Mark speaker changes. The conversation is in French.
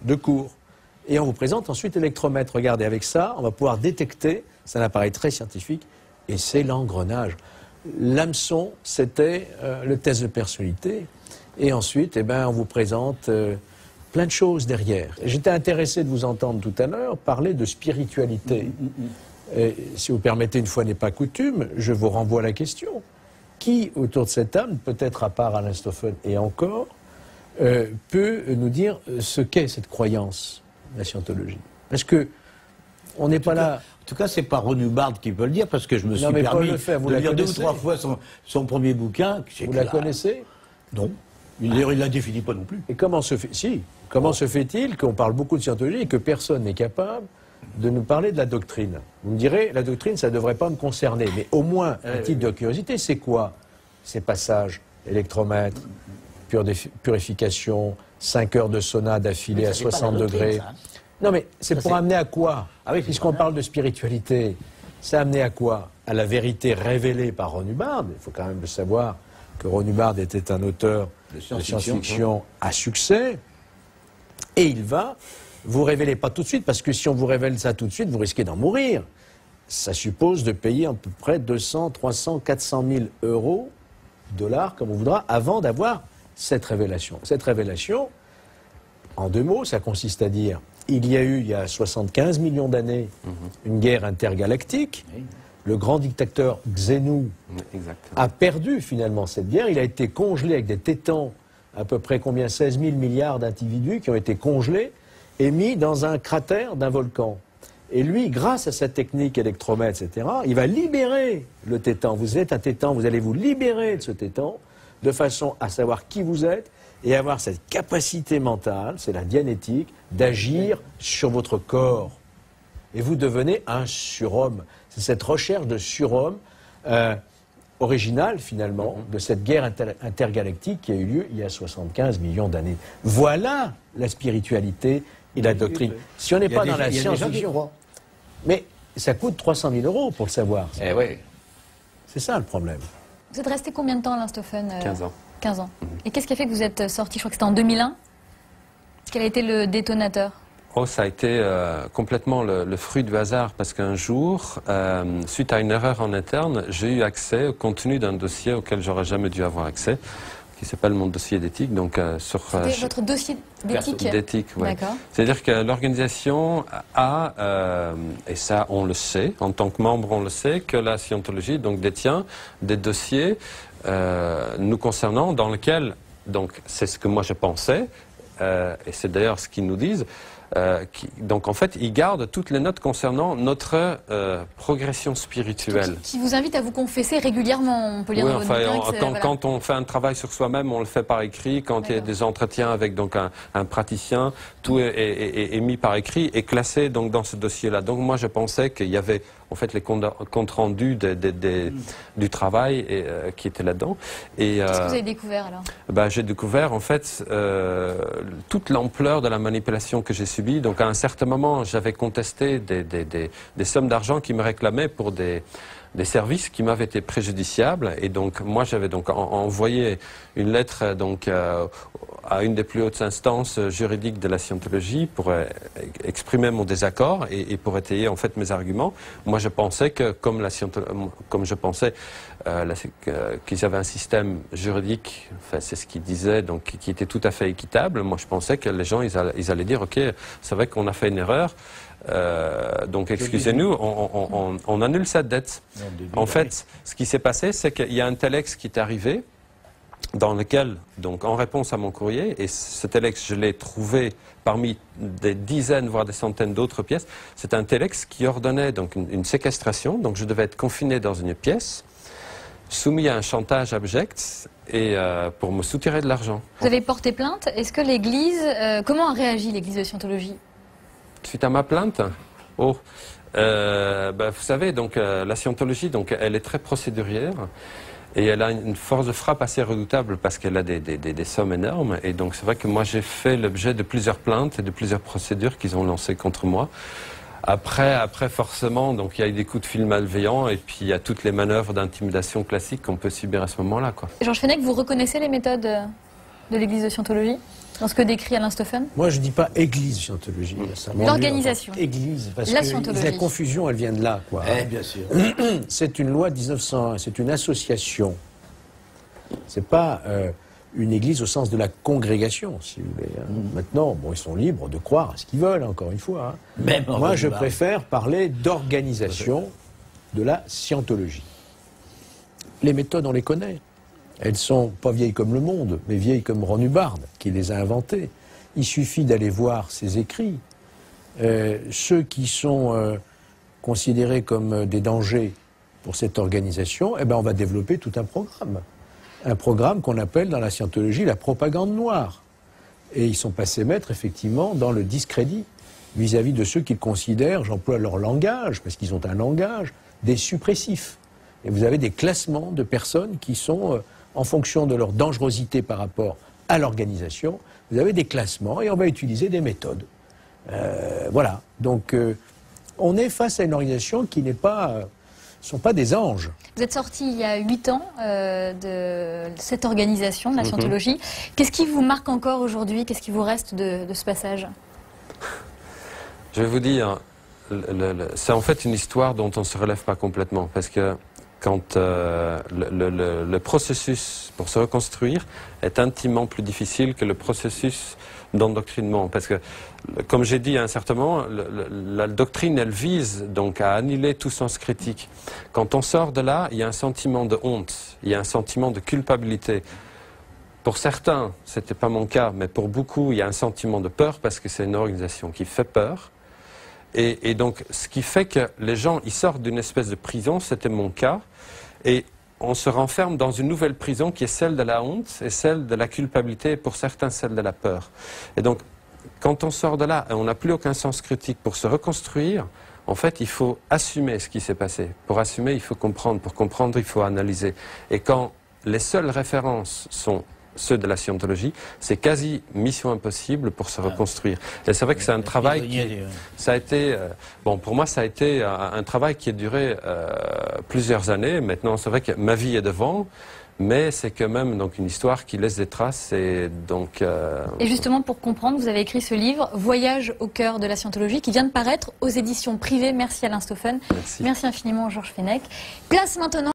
Speaker 1: de cours. Et on vous présente ensuite l'électromètre. Regardez, avec ça, on va pouvoir détecter, c'est un appareil très scientifique, et c'est l'engrenage. L'hameçon, c'était le test de personnalité. Et ensuite, eh ben, on vous présente plein de choses derrière. J'étais intéressé de vous entendre tout à l'heure parler de spiritualité. Et, si vous permettez, une fois n'est pas coutume, je vous renvoie à la question. Qui, autour de cette table, peut-être à part Alain Stoffen et encore, peut nous dire ce qu'est cette croyance, la scientologie? Parce que on n'est pas là...
Speaker 2: En tout cas, c'est pas Ron Hubbard qui peut le dire, parce que je me suis permis de lire 2 ou 3 fois son premier bouquin.
Speaker 1: Vous la connaissez?
Speaker 2: Non. D'ailleurs, il ne la définit pas non plus.
Speaker 1: Et comment se fait-il qu'on parle beaucoup de scientologie et que personne n'est capable de nous parler de la doctrine? Vous me direz, la doctrine, ça ne devrait pas me concerner. Mais au moins, un titre de curiosité, c'est quoi ces passages? Électromètre, purification, 5 heures de sauna d'affilée à 60 degrés. Ça, hein. Non, mais c'est pour amener à quoi? Ah oui, puisqu'on parle de spiritualité, ça a amené à quoi? À la vérité révélée par Ron Hubbard. Il faut quand même le savoir que Ron Hubbard était un auteur de science-fiction à succès. Et il va vous révéler, pas tout de suite, parce que si on vous révèle ça tout de suite, vous risquez d'en mourir. Ça suppose de payer à peu près 200, 300, 400 000 euros, dollars, comme on voudra, avant d'avoir cette révélation. Cette révélation, en 2 mots, ça consiste à dire... Il y a eu, il y a 75 millions d'années, une guerre intergalactique. Oui. Le grand dictateur Xenu a perdu finalement cette guerre. Il a été congelé avec des tétans, à peu près combien? 16 000 milliards d'individus qui ont été congelés et mis dans un cratère d'un volcan. Et lui, grâce à sa technique électromètre, etc., il va libérer le tétan. Vous êtes un tétan, vous allez vous libérer de ce tétan de façon à savoir qui vous êtes et avoir cette capacité mentale, c'est la dianétique, d'agir sur votre corps. Et vous devenez un surhomme. C'est cette recherche de surhomme originale, finalement, de cette guerre intergalactique qui a eu lieu il y a 75 millions d'années. Voilà la spiritualité et la doctrine. Si on n'est pas dans la science-fiction... Mais ça coûte 300 000 euros pour le savoir.
Speaker 2: Eh oui.
Speaker 1: C'est ça le problème.
Speaker 3: Vous êtes resté combien de temps, Alain Stoffen?
Speaker 4: 15 ans.
Speaker 3: 15 ans. Et qu'est-ce qui a fait que vous êtes sorti? Je crois que c'était en 2001. Quel a été le détonateur?
Speaker 4: Oh, ça a été complètement le fruit du hasard, parce qu'un jour, suite à une erreur en interne, j'ai eu accès au contenu d'un dossier auquel j'aurais jamais dû avoir accès, qui s'appelle mon dossier d'éthique. Donc
Speaker 3: c'était votre dossier d'éthique?
Speaker 4: D'éthique, oui.
Speaker 3: D'accord.
Speaker 4: C'est-à-dire que l'organisation a, et ça on le sait, en tant que membre on le sait, que la scientologie donc détient des dossiers nous concernant, dans lesquels, donc c'est ce que moi je pensais, et c'est d'ailleurs ce qu'ils nous disent, donc en fait, ils gardent toutes les notes concernant notre progression spirituelle.
Speaker 3: Qui vous invite à vous confesser régulièrement, on peut lire dans votre bouquin.
Speaker 4: Quand on fait un travail sur soi-même, on le fait par écrit. Quand il y a des entretiens avec donc un praticien, tout est mis par écrit et classé donc dans ce dossier-là. Donc moi, je pensais qu'il y avait en fait les comptes rendus du travail qui étaient là-dedans.
Speaker 3: Qu'est-ce que vous avez découvert alors?
Speaker 4: J'ai découvert en fait toute l'ampleur de la manipulation que j'ai subie. Donc à un certain moment, j'avais contesté des sommes d'argent qui me réclamaient pour des services qui m'avaient été préjudiciables. Et donc moi, j'avais donc envoyé une lettre donc à une des plus hautes instances juridiques de la scientologie pour exprimer mon désaccord et pour étayer en fait mes arguments. Moi, je pensais que comme je pensais qu'ils avaient un système juridique, enfin c'est ce qu'ils disaient, donc qui était tout à fait équitable. Moi, je pensais que les gens ils allaient dire ok, c'est vrai qu'on a fait une erreur. Donc excusez-nous, on annule cette dette. En fait, ce qui s'est passé, c'est qu'il y a un telex qui est arrivé, dans lequel, donc en réponse à mon courrier, et ce telex, je l'ai trouvé parmi des dizaines, voire des centaines d'autres pièces, c'est un telex qui ordonnait donc une séquestration, donc je devais être confiné dans une pièce, soumis à un chantage abject, et pour me soutirer de l'argent.
Speaker 3: Vous avez porté plainte. Est-ce que l'Église, comment a réagi l'Église de Scientologie?
Speaker 4: Suite à ma plainte, vous savez, donc la scientologie, donc elle est très procédurière et elle a une force de frappe assez redoutable parce qu'elle a des sommes énormes. Et donc c'est vrai que moi j'ai fait l'objet de plusieurs plaintes et de plusieurs procédures qu'ils ont lancées contre moi. Après forcément, donc il y a eu des coups de fil malveillants et puis il y a toutes les manœuvres d'intimidation classiques qu'on peut subir à ce moment-là, quoi.
Speaker 3: Georges Fenech, vous reconnaissez les méthodes de l'Église de Scientologie? Dans ce que décrit Alain Stoffen?
Speaker 1: Moi, je ne dis pas église scientologie.
Speaker 3: L'organisation.
Speaker 1: Église, parce que la confusion, elle vient de là, quoi.
Speaker 2: Bien sûr.
Speaker 1: C'est une loi de 1901, c'est une association. C'est pas une église au sens de la congrégation, si vous voulez. Maintenant, bon, ils sont libres de croire à ce qu'ils veulent, encore une fois. Moi, je préfère parler d'organisation de la scientologie. Les méthodes, on les connaît. Elles sont pas vieilles comme le monde, mais vieilles comme Ron Hubbard, qui les a inventées. Il suffit d'aller voir ses écrits. Ceux qui sont considérés comme des dangers pour cette organisation, eh ben on va développer tout un programme. Un programme qu'on appelle dans la scientologie la propagande noire. Et ils sont passés maîtres, effectivement, dans le discrédit vis-à-vis de ceux qu'ils considèrent, j'emploie leur langage, parce qu'ils ont un langage, des suppressifs. Et vous avez des classements de personnes qui sont, en fonction de leur dangerosité par rapport à l'organisation, vous avez des classements et on va utiliser des méthodes. Voilà. Donc, on est face à une organisation qui n'est pas... ne sont pas des anges.
Speaker 3: Vous êtes sorti il y a 8 ans de cette organisation, de la scientologie. Qu'est-ce qui vous marque encore aujourd'hui? Qu'est-ce qui vous reste de ce passage?
Speaker 4: Je vais vous dire, c'est en fait une histoire dont on ne se relève pas complètement. Parce que quand le processus pour se reconstruire est intimement plus difficile que le processus d'endoctrinement. Parce que, comme j'ai dit à un certain moment, la doctrine, elle vise donc à annuler tout sens critique. Quand on sort de là, il y a un sentiment de honte, il y a un sentiment de culpabilité. Pour certains, ce n'était pas mon cas, mais pour beaucoup, il y a un sentiment de peur parce que c'est une organisation qui fait peur. Et donc, ce qui fait que les gens, ils sortent d'une espèce de prison, c'était mon cas, et on se renferme dans une nouvelle prison qui est celle de la honte et celle de la culpabilité, et pour certains, celle de la peur. Et donc, quand on sort de là et on n'a plus aucun sens critique pour se reconstruire, en fait, il faut assumer ce qui s'est passé. Pour assumer, il faut comprendre. Pour comprendre, il faut analyser. Et quand les seules références sont ceux de la scientologie, c'est quasi mission impossible pour se reconstruire. Et c'est vrai que c'est un travail qui... Ça a été... bon, pour moi, ça a été un travail qui a duré plusieurs années. Maintenant, c'est vrai que ma vie est devant, mais c'est quand même donc une histoire qui laisse des traces. Et donc...
Speaker 3: Et justement, pour comprendre, vous avez écrit ce livre, Voyage au cœur de la scientologie, qui vient de paraître aux éditions privées. Merci Alain Stoffen.
Speaker 4: Merci.
Speaker 3: Merci infiniment Georges Fenech. Place maintenant...